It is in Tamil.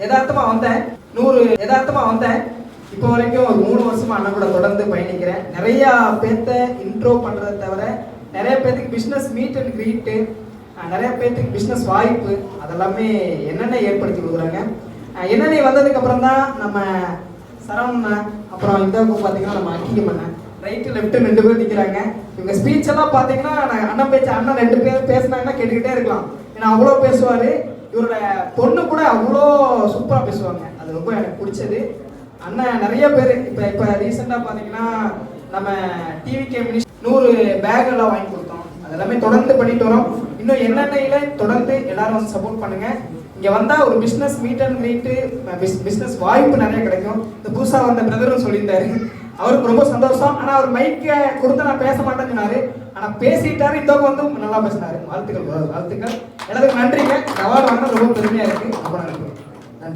யதார்த்தமா வந்தேன். இப்போ வரைக்கும் ஒரு 3 வருஷமா அண்ணன் கூட தொடர்ந்து பயணிக்கிறேன். நிறைய பேர்த்த இன்ட்ரோ பண்றதை தவிர நிறைய பேர்த்துக்கு பிஸ்னஸ் மீட் அண்ட் கிரீட்டு, நிறைய பேர்த்துக்கு பிஸ்னஸ் வாய்ப்பு அதெல்லாமே என்னென்ன ஏற்படுத்தி கொடுக்குறாங்க. என்னென்ன வந்ததுக்கு அப்புறம் தான் நம்ம சரவணன் அப்புறம் இந்த பார்த்தீங்கன்னா நம்ம அக்கிகம் பண்ணேன் ரைட்டு லெஃப்ட்டு 2 பேர் நிற்கிறாங்க. இவங்க ஸ்பீச் எல்லாம் பார்த்தீங்கன்னா அண்ணன் அண்ணன் 2 பேர் பேசினாங்கன்னா கேட்டுக்கிட்டே இருக்கலாம். ஏன்னா அவ்வளோ பேசுவார். இவரோட பொண்ணு கூட அவ்வளோ சூப்பராக பேசுவாங்க. அது ரொம்ப எனக்கு பிடிச்சது. அண்ணன் நிறைய பேர் இப்போ ரீசெண்டாக பார்த்தீங்கன்னா நம்ம டிவிகே மினிஸ்டர் 100 பேக் எல்லாம் வாங்கி கொடுத்தோம். அதெல்லாமே தொடர்ந்து பண்ணிட்டு வரோம். இன்னும் என்னென்ன தொடர்ந்து எல்லாரும் வந்து சப்போர்ட் பண்ணுங்க. இங்கே வந்தால் ஒரு பிஸ்னஸ் மீட் அண்ட் மீட்டு பிஸ்னஸ் வாய்ப்பு நிறைய கிடைக்கும். இந்த புதுசாக வந்த பிரதரும் சொல்லியிருந்தாரு. அவருக்கு ரொம்ப சந்தோஷம். ஆனால் அவர் மைக்கை கொடுத்து நான் பேச மாட்டேன்னு சொன்னார். ஆனால் பேசிட்டாரு. இதோக்கு வந்து நல்லா பேசினாரு. வாழ்த்துக்கள். எல்லாத்துக்கும் நன்றிங்க. அவார்டு வாங்கினா ரொம்ப பெருமையாக இருக்குது. அப்புறம்